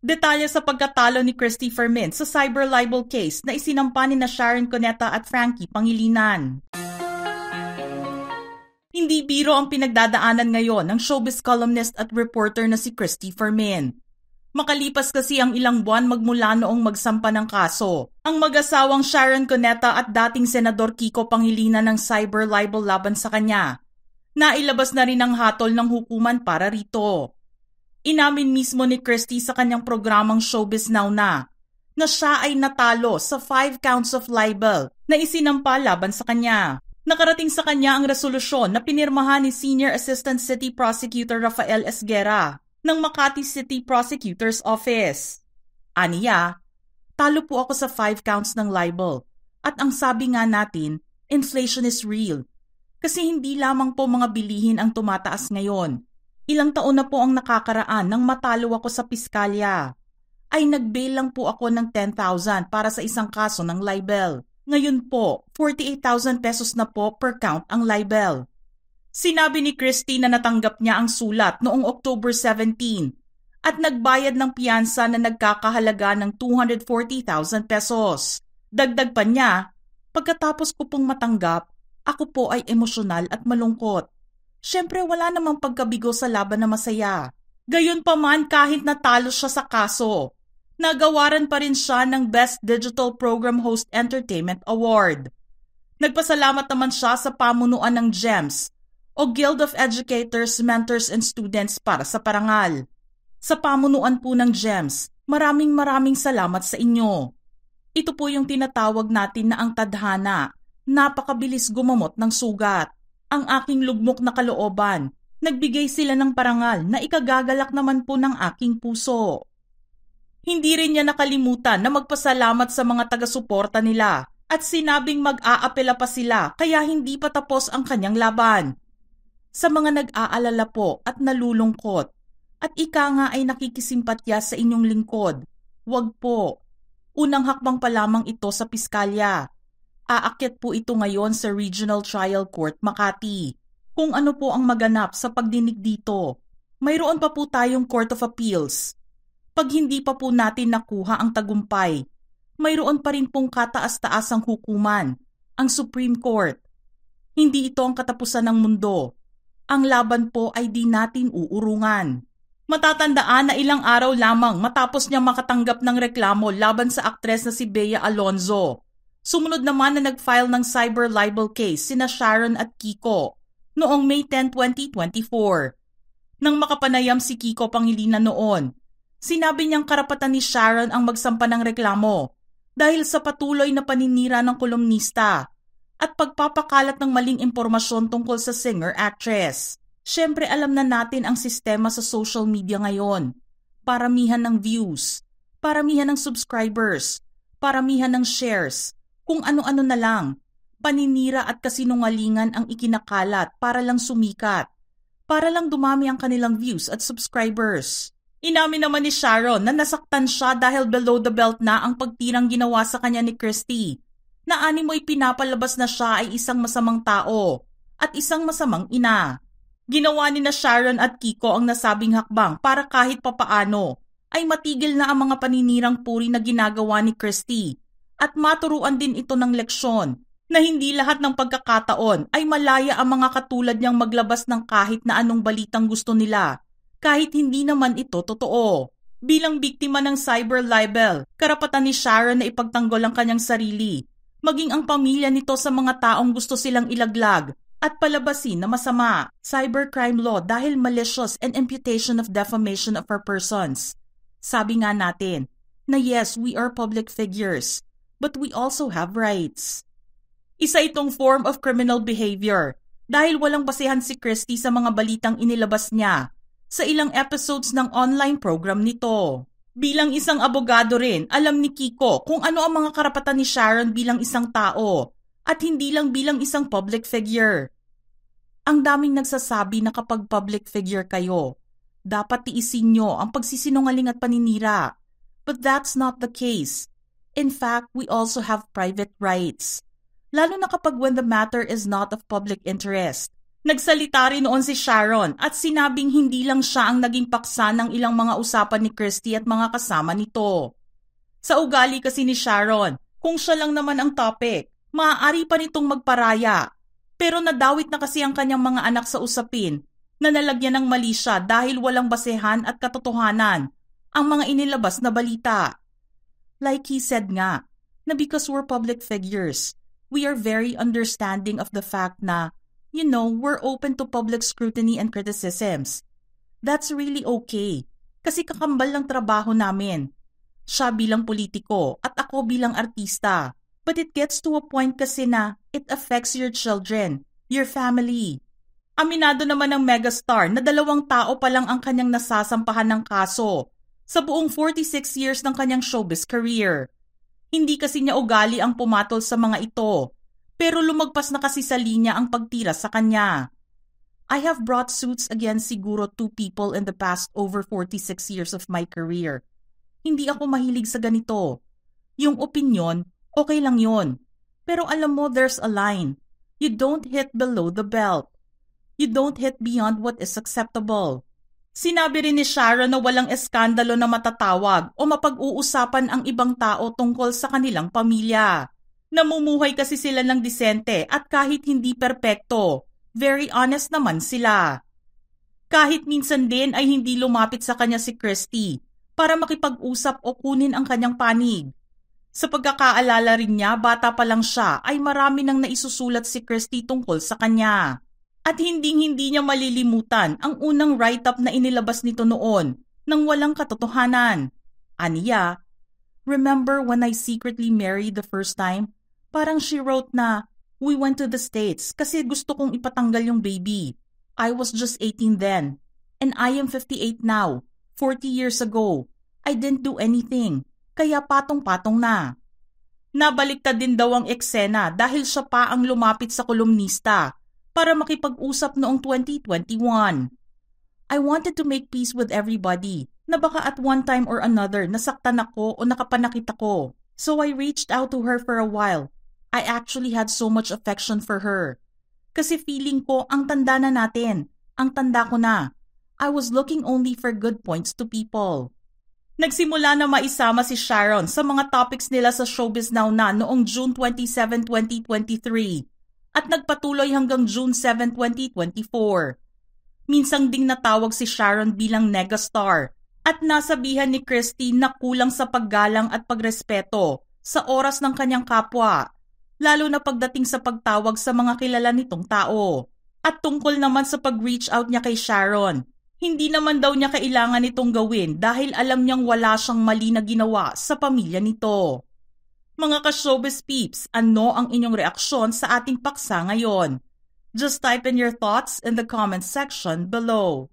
Detalye sa pagkatalo ni Christy Fermin sa cyber libel case na isinampa ni Sharon Cuneta at Frankie Pangilinan. Hindi biro ang pinagdadaanan ngayon ng showbiz columnist at reporter na si Christy Fermin. Makalipas kasi ang ilang buwan magmula noong magsampa ng kaso, ang mag-asawang Sharon Cuneta at dating Senador Kiko Pangilinan ng cyber libel laban sa kanya. Nailabas na rin ang hatol ng hukuman para rito. Inamin mismo ni Christy sa kanyang programang Showbiz Now na siya ay natalo sa 5 counts of libel na isinampa laban sa kanya. Nakarating sa kanya ang resolusyon na pinirmahan ni Senior Assistant City Prosecutor Rafael Esguera ng Makati City Prosecutor's Office. Aniya, talo po ako sa 5 counts ng libel at ang sabi nga natin, inflation is real. Kasi hindi lamang po mga bilihin ang tumataas ngayon. Ilang taon na po ang nakakaraan nang matalo ako sa piskalya. Ay nag-bail lang po ako ng 10,000 para sa isang kaso ng libel. Ngayon po, 48,000 pesos na po per count ang libel. Sinabi ni Christy na natanggap niya ang sulat noong October 17 at nagbayad ng piyansa na nagkakahalaga ng 240,000 pesos. Dagdag pa niya, pagkatapos ko pong matanggap, ako po ay emosyonal at malungkot. Siyempre wala namang pagkabigo sa laban na masaya. Gayunpaman kahit natalo siya sa kaso, nagawaran pa rin siya ng Best Digital Program Host Entertainment Award. Nagpasalamat naman siya sa pamunuan ng GEMS o Guild of Educators, Mentors and Students para sa parangal. Sa pamunuan po ng GEMS, maraming salamat sa inyo. Ito po yung tinatawag natin na ang tadhana, napakabilis gumamot ng sugat. Ang aking lugmok na kalooban, nagbigay sila ng parangal na ikagagalak naman po ng aking puso. Hindi rin niya nakalimutan na magpasalamat sa mga taga-suporta nila at sinabing mag-aapela pa sila kaya hindi pa tapos ang kanyang laban. Sa mga nag-aalala po at nalulungkot at ika nga ay nakikisimpatya sa inyong lingkod, wag po. Unang hakbang pa lamang ito sa piskalya. Aakyat po ito ngayon sa Regional Trial Court, Makati. Kung ano po ang maganap sa pagdinig dito, mayroon pa po tayong Court of Appeals. Pag hindi pa po natin nakuha ang tagumpay, mayroon pa rin pong kataas-taasang hukuman, ang Supreme Court. Hindi ito ang katapusan ng mundo. Ang laban po ay di natin uurungan. Matatandaan na ilang araw lamang matapos niya makatanggap ng reklamo laban sa aktres na si Bea Alonzo. Sumunod naman na nag-file ng cyber libel case sina Sharon at Kiko noong May 10, 2024. Nang makapanayam si Kiko Pangilinan noon, sinabi niyang karapatan ni Sharon ang magsampa ng reklamo dahil sa patuloy na paninira ng kolumnista at pagpapakalat ng maling impormasyon tungkol sa singer-actress. Siyempre alam na natin ang sistema sa social media ngayon. Paramihan ng views, paramihan ng subscribers, paramihan ng shares, kung ano-ano na lang, paninira at kasinungalingan ang ikinakalat para lang sumikat, para lang dumami ang kanilang views at subscribers. Inamin naman ni Sharon na nasaktan siya dahil below the belt na ang pagtirang ginawa sa kanya ni Christy, na ani mo'y pinapalabas na siya ay isang masamang tao at isang masamang ina. Ginawa ni na Sharon at Kiko ang nasabing hakbang para kahit papaano ay matigil na ang mga paninirang puri na ginagawa ni Christy at maturuan din ito ng leksyon na hindi lahat ng pagkakataon ay malaya ang mga katulad niyang maglabas ng kahit na anong balitang gusto nila, kahit hindi naman ito totoo. Bilang biktima ng cyber libel, karapatan ni Sharon na ipagtanggol ang kanyang sarili, maging ang pamilya nito sa mga taong gusto silang ilaglag at palabasin na masama. Cybercrime law dahil malicious and imputation of defamation of our persons. Sabi nga natin na yes, we are public figures, but we also have rights. Isa itong form of criminal behavior dahil walang basehan si Christy sa mga balitang inilabas niya sa ilang episodes ng online program nito. Bilang isang abogado rin, alam ni Kiko kung ano ang mga karapatan ni Sharon bilang isang tao at hindi lang bilang isang public figure. Ang daming nagsasabi na kapag public figure kayo, dapat tiisin nyo ang pagsisinungaling at paninira. But that's not the case. In fact, we also have private rights. Lalo na kapag when the matter is not of public interest. Nagsalita rin noon si Sharon at sinabing hindi lang siya ang naging paksa ng ilang mga usapan ni Christy at mga kasama nito. Sa ugali kasi ni Sharon, kung siya lang naman ang topic, maaari pa nitong magparaya. Pero nadawit na kasi ang kanyang mga anak sa usapin na nalagyan ng mali siya dahil walang basehan at katotohanan ang mga inilabas na balita. Like he said nga, na because we're public figures, we are very understanding of the fact na we're open to public scrutiny and criticisms. That's really okay. Kasi kakambal lang trabaho namin. Siya bilang politiko at ako bilang artista. But it gets to a point kasi na it affects your children, your family. Aminado naman ng megastar na 2 tao pa lang ang kanyang nasasampahan ng kaso sa buong 46 years ng kanyang showbiz career. Hindi kasi niya ugali ang pumatol sa mga ito. Pero lumagpas na kasi sa linya ang pagtira sa kanya. I have brought suits against siguro 2 people in the past over 46 years of my career. Hindi ako mahilig sa ganito. Yung opinyon, okay lang yon. Pero alam mo, there's a line. You don't hit below the belt. You don't hit beyond what is acceptable. Sinabi rin ni Sharon na walang eskandalo na matatawag o mapag-uusapan ang ibang tao tungkol sa kanilang pamilya. Namumuhay kasi sila ng disente at kahit hindi perpekto, very honest naman sila. Kahit minsan din ay hindi lumapit sa kanya si Christy para makipag-usap o kunin ang kanyang panig. Sa pagkakaalala rin niya, bata pa lang siya ay marami nang naisusulat si Christy tungkol sa kanya. At hindi niya malilimutan ang unang write-up na inilabas nito noon nang walang katotohanan. Aniya, remember when I secretly married the first time? Parang she wrote na, we went to the States kasi gusto kong ipatanggal yung baby. I was just 18 then. And I am 58 now. 40 years ago. I didn't do anything. Kaya patong-patong na. Nabaliktad din daw ang eksena dahil siya pa ang lumapit sa kolumnista para makipag-usap noong 2021. I wanted to make peace with everybody na baka at one time or another nasaktan ako o nakapanakit ako. So I reached out to her for a while. I actually had so much affection for her. Kasi feeling ko ang tanda na natin. Ang tanda ko na. I was looking only for good points to people. Nagsimula na maisama si Sharon sa mga topics nila sa Showbiz Now na noong June 27, 2023 at nagpatuloy hanggang June 7, 2024. Minsang ding natawag si Sharon bilang negastar at nasabihan ni Christy na kulang sa paggalang at pagrespeto sa oras ng kanyang kapwa, lalo na pagdating sa pagtawag sa mga kilala nitong tao. At tungkol naman sa pag-reach out niya kay Sharon, hindi naman daw niya kailangan itong gawin dahil alam niyang wala siyang mali na ginawa sa pamilya nito. Mga ka-showbiz peeps, ano ang inyong reaksyon sa ating paksa ngayon? Just type in your thoughts in the comment section below.